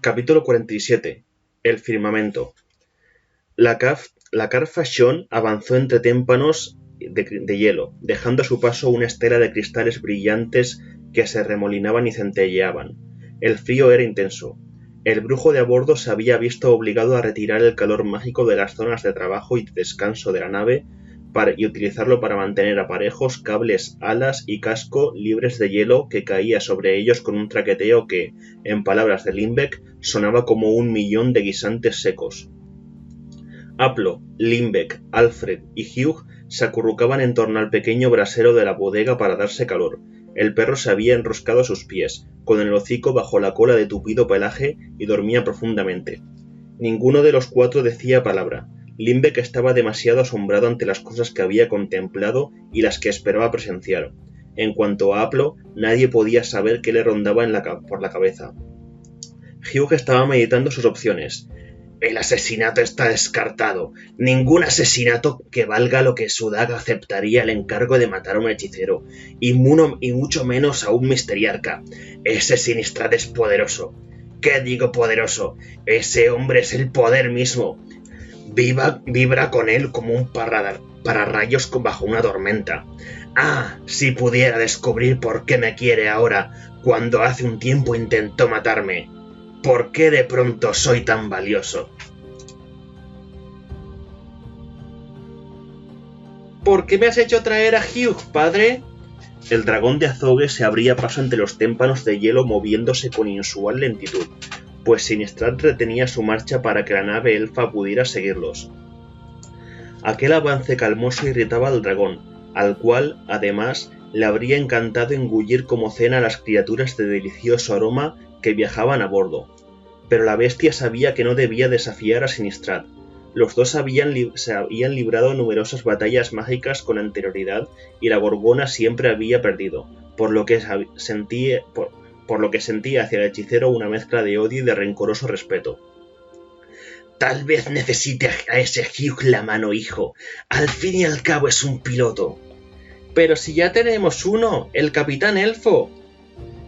Capítulo 47. El firmamento. La Carfachón avanzó entre témpanos de hielo, dejando a su paso una estela de cristales brillantes que se remolinaban y centelleaban. El frío era intenso. El brujo de a bordo se había visto obligado a retirar el calor mágico de las zonas de trabajo y de descanso de la nave y utilizarlo para mantener aparejos, cables, alas y casco libres de hielo que caía sobre ellos con un traqueteo que, en palabras de Lindbeck, sonaba como 1.000.000 de guisantes secos. Aplo, Lindbeck, Alfred y Hugh se acurrucaban en torno al pequeño brasero de la bodega para darse calor. El perro se había enroscado a sus pies, con el hocico bajo la cola de tupido pelaje, y dormía profundamente. Ninguno de los cuatro decía palabra. Lindbeck estaba demasiado asombrado ante las cosas que había contemplado y las que esperaba presenciar. En cuanto a Aplo, nadie podía saber qué le rondaba por la cabeza. Hugh estaba meditando sus opciones. El asesinato está descartado. Ningún asesinato que valga lo que su daga aceptaría el encargo de matar a un hechicero, y mucho menos a un misteriarca. Ese Sinistrad es poderoso. ¿Qué digo poderoso? Ese hombre es el poder mismo. Vibra con él como un pararrayos bajo una tormenta. Ah, si pudiera descubrir por qué me quiere ahora, cuando hace un tiempo intentó matarme. ¿Por qué de pronto soy tan valioso? ¿Por qué me has hecho traer a Hugh, padre? El dragón de azogue se abría paso entre los témpanos de hielo moviéndose con inusual lentitud, pues Sinistrad retenía su marcha para que la nave elfa pudiera seguirlos. Aquel avance calmoso irritaba al dragón, al cual, además, le habría encantado engullir como cena a las criaturas de delicioso aroma que viajaban a bordo. Pero la bestia sabía que no debía desafiar a Sinistrad. Los dos se habían librado numerosas batallas mágicas con anterioridad y la Gorgona siempre había perdido, por lo que sentía hacia el hechicero una mezcla de odio y de rencoroso respeto. Tal vez necesite a ese Hugh la mano, hijo. Al fin y al cabo es un piloto. Pero si ya tenemos uno, el capitán elfo.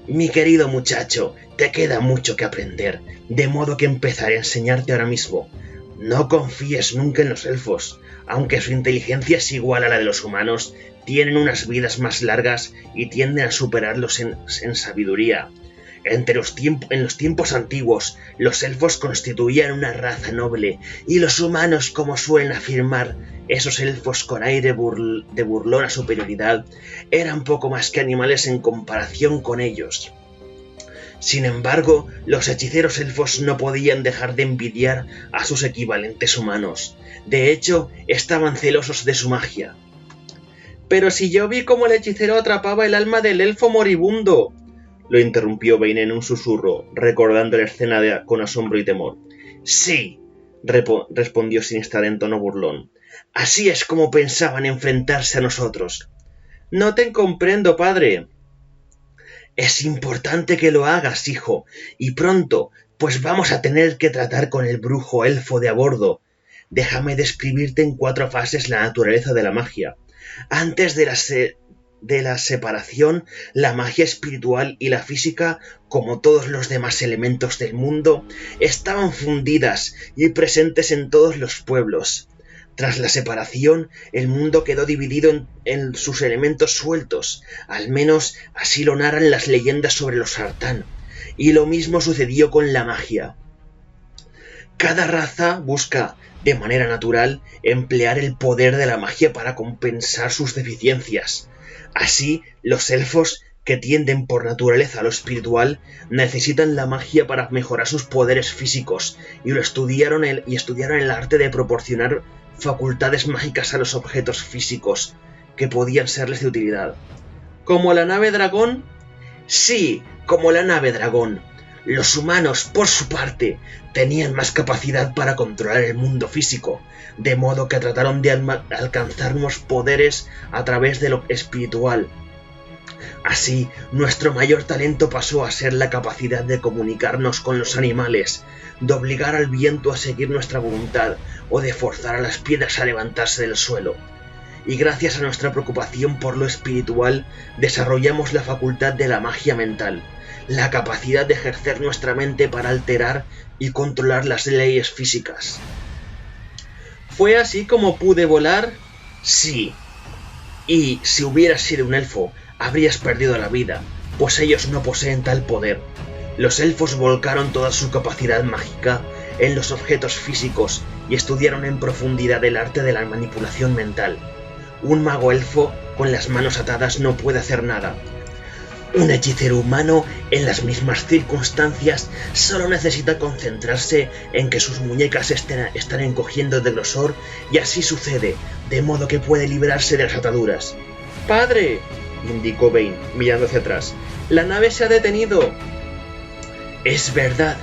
Mi querido muchacho, te queda mucho que aprender, de modo que empezaré a enseñarte ahora mismo. No confíes nunca en los elfos. Aunque su inteligencia es igual a la de los humanos, tienen unas vidas más largas y tienden a superarlos en sabiduría. En los tiempos antiguos, los elfos constituían una raza noble, y los humanos, como suelen afirmar esos elfos con aire de burlona superioridad, eran poco más que animales en comparación con ellos. Sin embargo, los hechiceros elfos no podían dejar de envidiar a sus equivalentes humanos. De hecho, estaban celosos de su magia. «Pero si yo vi cómo el hechicero atrapaba el alma del elfo moribundo», lo interrumpió Bane en un susurro, recordando la escena con asombro y temor. «Sí», respondió Sinistrad en tono burlón. «Así es como pensaban enfrentarse a nosotros». «No te comprendo, padre». «Es importante que lo hagas, hijo, y pronto, pues vamos a tener que tratar con el brujo elfo de a bordo. Déjame describirte en 4 fases la naturaleza de la magia. Antes de la separación, la magia espiritual y la física, como todos los demás elementos del mundo, estaban fundidas y presentes en todos los pueblos. Tras la separación, el mundo quedó dividido en sus elementos sueltos, al menos así lo narran las leyendas sobre los Sartán, y lo mismo sucedió con la magia. Cada raza busca, de manera natural, emplear el poder de la magia para compensar sus deficiencias. Así, los elfos, que tienden por naturaleza a lo espiritual, necesitan la magia para mejorar sus poderes físicos, y estudiaron el arte de proporcionar facultades mágicas a los objetos físicos que podían serles de utilidad. ¿Como la nave dragón? Sí, como la nave dragón. Los humanos, por su parte, tenían más capacidad para controlar el mundo físico, de modo que trataron de alcanzar unos poderes a través de lo espiritual. Así, nuestro mayor talento pasó a ser la capacidad de comunicarnos con los animales, de obligar al viento a seguir nuestra voluntad o de forzar a las piedras a levantarse del suelo. Y gracias a nuestra preocupación por lo espiritual, desarrollamos la facultad de la magia mental, la capacidad de ejercer nuestra mente para alterar y controlar las leyes físicas. ¿Fue así como pude volar? Sí. Y si hubieras sido un elfo, habrías perdido la vida, pues ellos no poseen tal poder. Los elfos volcaron toda su capacidad mágica en los objetos físicos y estudiaron en profundidad el arte de la manipulación mental. Un mago elfo con las manos atadas no puede hacer nada. Un hechicero humano, en las mismas circunstancias, solo necesita concentrarse en que sus muñecas están encogiendo de grosor y así sucede, de modo que puede librarse de las ataduras. ¡Padre!, indicó Bane, mirando hacia atrás. ¡La nave se ha detenido! ¡Es verdad!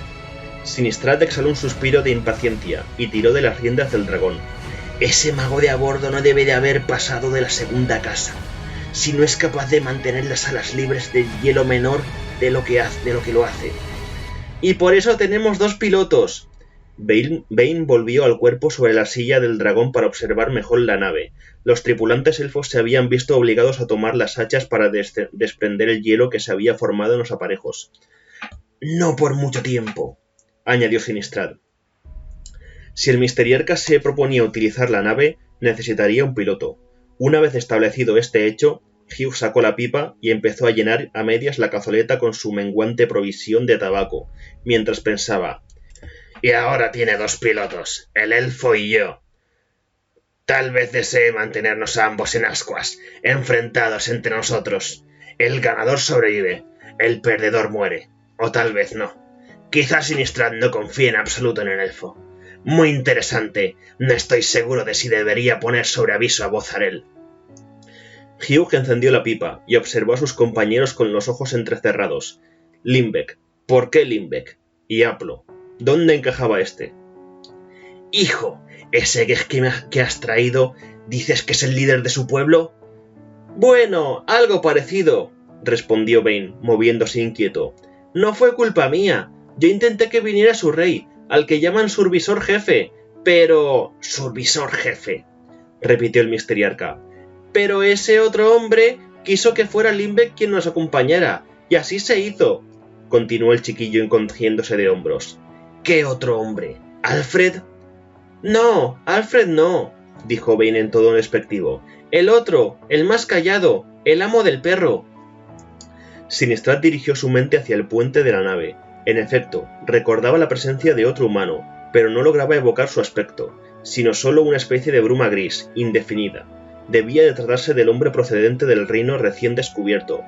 Sinistrad exhaló un suspiro de impaciencia y tiró de las riendas del dragón. Ese mago de a bordo no debe de haber pasado de la segunda casa. Si no es capaz de mantener las alas libres del hielo menor de lo que lo hace. Y por eso tenemos 2 pilotos. Bane volvió al cuerpo sobre la silla del dragón para observar mejor la nave. Los tripulantes elfos se habían visto obligados a tomar las hachas para desprender el hielo que se había formado en los aparejos. No por mucho tiempo, añadió Sinistrad. Si el Misteriarca se proponía utilizar la nave, necesitaría un piloto. Una vez establecido este hecho, Hugh sacó la pipa y empezó a llenar a medias la cazoleta con su menguante provisión de tabaco, mientras pensaba: «Y ahora tiene 2 pilotos, el elfo y yo. Tal vez desee mantenernos a ambos en ascuas, enfrentados entre nosotros. El ganador sobrevive, el perdedor muere, o tal vez no. Quizás Sinistrad no confíe en absoluto en el elfo. Muy interesante, no estoy seguro de si debería poner sobre aviso a Bozarel». Hugh encendió la pipa y observó a sus compañeros con los ojos entrecerrados. Limbeck, ¿por qué Limbeck? Y Aplo, ¿dónde encajaba este? «Hijo, ese que has traído, ¿dices que es el líder de su pueblo?» «Bueno, algo parecido», respondió Bane, moviéndose inquieto. «No fue culpa mía. Yo intenté que viniera su rey, al que llaman Survisor Jefe, pero...» «Survisor Jefe», repitió el Misteriarca. «Pero ese otro hombre quiso que fuera Limbeck quien nos acompañara, y así se hizo», continuó el chiquillo encogiéndose de hombros. «¿Qué otro hombre? ¿Alfred?» «No, Alfred no», dijo Bane en tono despectivo. «El otro, el más callado, el amo del perro». Sinistrad dirigió su mente hacia el puente de la nave. En efecto, recordaba la presencia de otro humano, pero no lograba evocar su aspecto, sino solo una especie de bruma gris, indefinida. Debía de tratarse del hombre procedente del reino recién descubierto.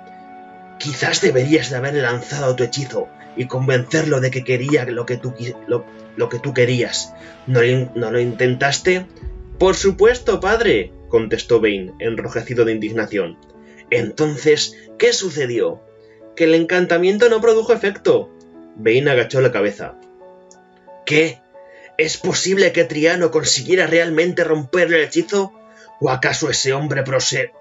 «Quizás deberías de haber lanzado tu hechizo y convencerlo de que quería lo que tú querías. ¿No lo intentaste?» «Por supuesto, padre», contestó Bane, enrojecido de indignación. «Entonces, ¿qué sucedió?» «Que el encantamiento no produjo efecto». Bane agachó la cabeza. «¿Qué? ¿Es posible que Triano consiguiera realmente romper el hechizo? ¿O acaso ese hombre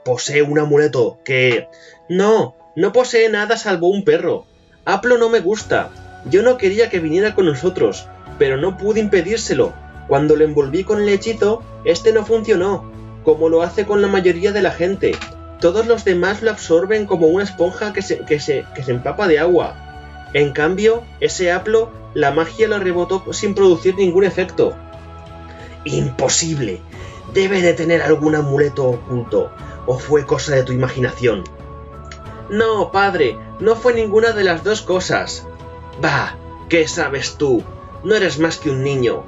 posee un amuleto que...?» «No posee nada salvo un perro. Aplo no me gusta. Yo no quería que viniera con nosotros, pero no pude impedírselo. Cuando lo envolví con el hechizo, este no funcionó, como lo hace con la mayoría de la gente. Todos los demás lo absorben como una esponja que se empapa de agua. En cambio, ese Aplo, la magia lo rebotó sin producir ningún efecto». «Imposible. Debe de tener algún amuleto oculto, o fue cosa de tu imaginación». «No, padre, no fue ninguna de las 2 cosas». «Bah, ¿qué sabes tú? No eres más que un niño.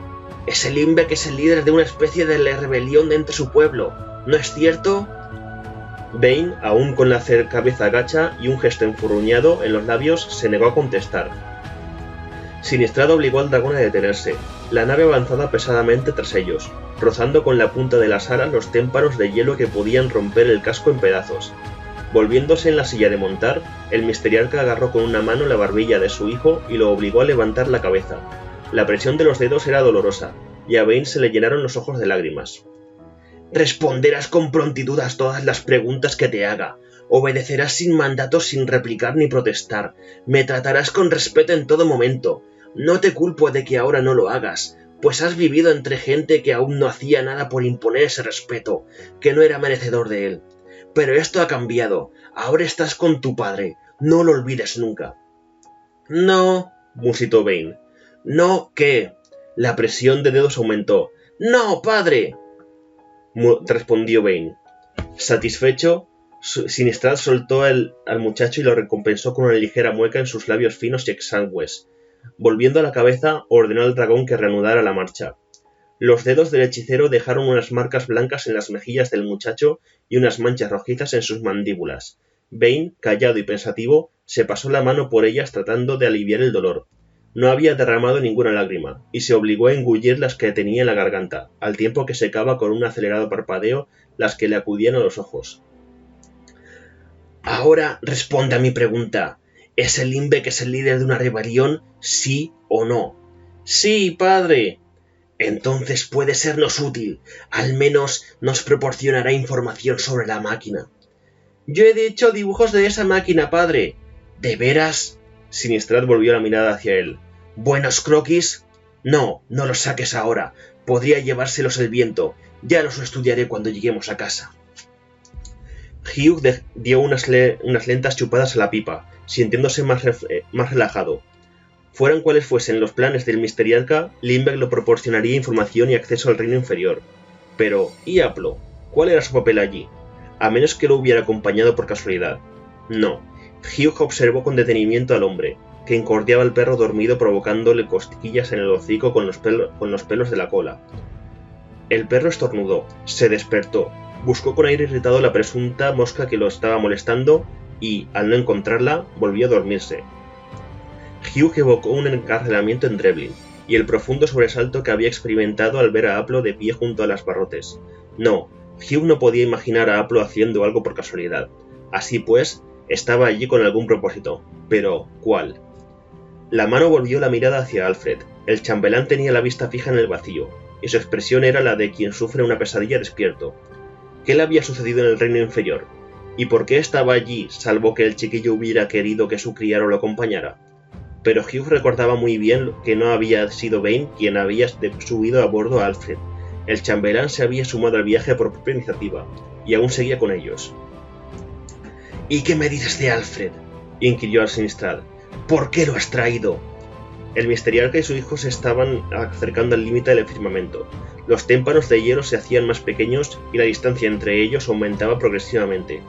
Ese Limbeck es el líder de una especie de rebelión entre su pueblo, ¿no es cierto?» Bane, aún con la cabeza agacha y un gesto enfurruñado en los labios, se negó a contestar. Sinistrad obligó al dragón a detenerse. La nave avanzaba pesadamente tras ellos, rozando con la punta de las alas los témpanos de hielo que podían romper el casco en pedazos. Volviéndose en la silla de montar, el Misteriarca agarró con una mano la barbilla de su hijo y lo obligó a levantar la cabeza. La presión de los dedos era dolorosa, y a Bane se le llenaron los ojos de lágrimas. «Responderás con prontitud a todas las preguntas que te haga. Obedecerás sin mandatos, sin replicar ni protestar. Me tratarás con respeto en todo momento. No te culpo de que ahora no lo hagas, pues has vivido entre gente que aún no hacía nada por imponer ese respeto, que no era merecedor de él. Pero esto ha cambiado. Ahora estás con tu padre. No lo olvides nunca». No, musitó Bane. No, ¿qué? La presión de dedos aumentó. ¡No, padre!, respondió Bane. Satisfecho, Sinistrad soltó al muchacho y lo recompensó con una ligera mueca en sus labios finos y exangües. Volviendo a la cabeza, ordenó al dragón que reanudara la marcha. Los dedos del hechicero dejaron unas marcas blancas en las mejillas del muchacho y unas manchas rojizas en sus mandíbulas. Bane, callado y pensativo, se pasó la mano por ellas tratando de aliviar el dolor. No había derramado ninguna lágrima, y se obligó a engullir las que tenía en la garganta, al tiempo que secaba con un acelerado parpadeo las que le acudían a los ojos. Ahora responde a mi pregunta. ¿Es el Limbeck el líder de una rebelión, sí o no? Sí, padre. Entonces puede sernos útil. Al menos nos proporcionará información sobre la máquina. Yo he hecho dibujos de esa máquina, padre. ¿De veras? Sinistrad volvió la mirada hacia él. ¿Buenos croquis? No, no los saques ahora. Podría llevárselos el viento. Ya los estudiaré cuando lleguemos a casa. Hugh dio unas lentas chupadas a la pipa, sintiéndose más relajado. Fueran cuales fuesen los planes del Misteriarca, Limbeck le proporcionaría información y acceso al reino inferior. Pero, ¿y Aplo? ¿Cuál era su papel allí? A menos que lo hubiera acompañado por casualidad. No. Hugh observó con detenimiento al hombre, que encordeaba al perro dormido provocándole cosquillas en el hocico con los pelos de la cola. El perro estornudó, se despertó, buscó con aire irritado la presunta mosca que lo estaba molestando y, al no encontrarla, volvió a dormirse. Hugh evocó un encarcelamiento en Drevlin y el profundo sobresalto que había experimentado al ver a Aplo de pie junto a las barrotes. No, Hugh no podía imaginar a Aplo haciendo algo por casualidad. Así pues, estaba allí con algún propósito. Pero, ¿cuál? La mano volvió la mirada hacia Alfred. El chambelán tenía la vista fija en el vacío, y su expresión era la de quien sufre una pesadilla despierto. ¿Qué le había sucedido en el reino inferior? ¿Y por qué estaba allí, salvo que el chiquillo hubiera querido que su criado lo acompañara? Pero Hugh recordaba muy bien que no había sido Bane quien había subido a bordo a Alfred. El chambelán se había sumado al viaje por propia iniciativa, y aún seguía con ellos. ¿Y qué me dices de Alfred?, inquirió Sinistrad. ¿Por qué lo has traído? El Misteriarca y su hijo se estaban acercando al límite del firmamento. Los témpanos de hielo se hacían más pequeños y la distancia entre ellos aumentaba progresivamente.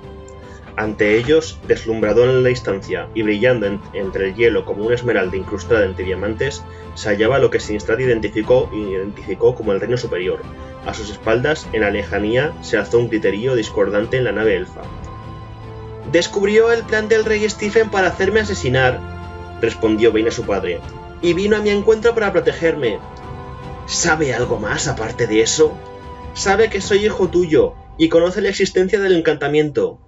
Ante ellos, deslumbrador en la distancia y brillando entre el hielo como una esmeralda incrustada entre diamantes, se hallaba lo que Sinistrad identificó como el reino superior. A sus espaldas, en la lejanía, se alzó un griterío discordante en la nave elfa. «Descubrió el plan del rey Stephen para hacerme asesinar», respondió Bane a su padre, «y vino a mi encuentro para protegerme». «¿Sabe algo más aparte de eso?» «Sabe que soy hijo tuyo, y conoce la existencia del encantamiento».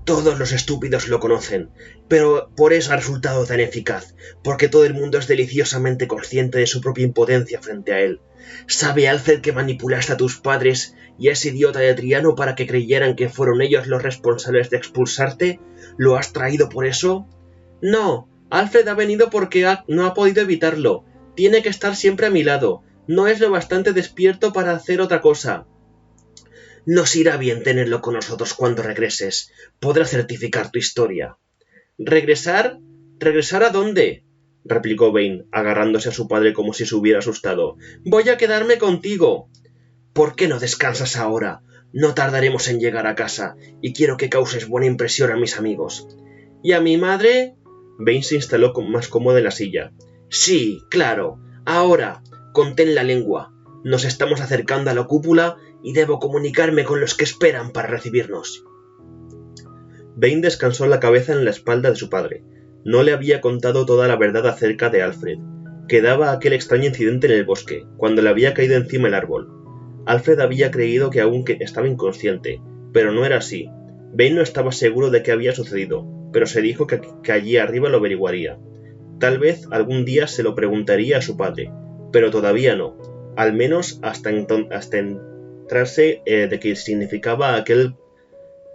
«Todos los estúpidos lo conocen, pero por eso ha resultado tan eficaz, porque todo el mundo es deliciosamente consciente de su propia impotencia frente a él. ¿Sabe Alfred que manipulaste a tus padres y a ese idiota de Triano para que creyeran que fueron ellos los responsables de expulsarte? ¿Lo has traído por eso?» «No, Alfred ha venido porque no ha podido evitarlo. Tiene que estar siempre a mi lado. No es lo bastante despierto para hacer otra cosa». «Nos irá bien tenerlo con nosotros cuando regreses. Podrá certificar tu historia». «¿Regresar? ¿Regresar a dónde?», replicó Bane, agarrándose a su padre como si se hubiera asustado. «Voy a quedarme contigo». «¿Por qué no descansas ahora? No tardaremos en llegar a casa, y quiero que causes buena impresión a mis amigos». «¿Y a mi madre?» Bane se instaló más cómodo en la silla. «Sí, claro. Ahora, contén la lengua. Nos estamos acercando a la cúpula y debo comunicarme con los que esperan para recibirnos». Bane descansó la cabeza en la espalda de su padre. No le había contado toda la verdad acerca de Alfred. Quedaba aquel extraño incidente en el bosque, cuando le había caído encima el árbol. Alfred había creído que aún estaba inconsciente, pero no era así. Bane no estaba seguro de qué había sucedido, pero se dijo que allí arriba lo averiguaría. Tal vez algún día se lo preguntaría a su padre, pero todavía no, al menos hasta enterarse de qué significaba aquel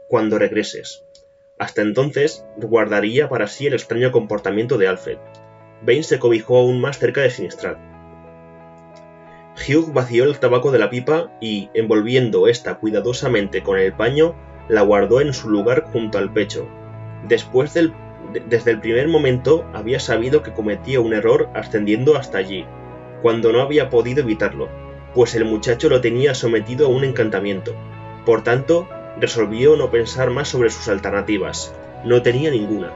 «cuando regreses». Hasta entonces guardaría para sí el extraño comportamiento de Alfred. Bane se cobijó aún más cerca de Sinistrad. Hugh vació el tabaco de la pipa y, envolviendo esta cuidadosamente con el paño, la guardó en su lugar junto al pecho. Después del desde el primer momento había sabido que cometía un error ascendiendo hasta allí, cuando no había podido evitarlo, pues el muchacho lo tenía sometido a un encantamiento. Por tanto, resolvió no pensar más sobre sus alternativas. No tenía ninguna.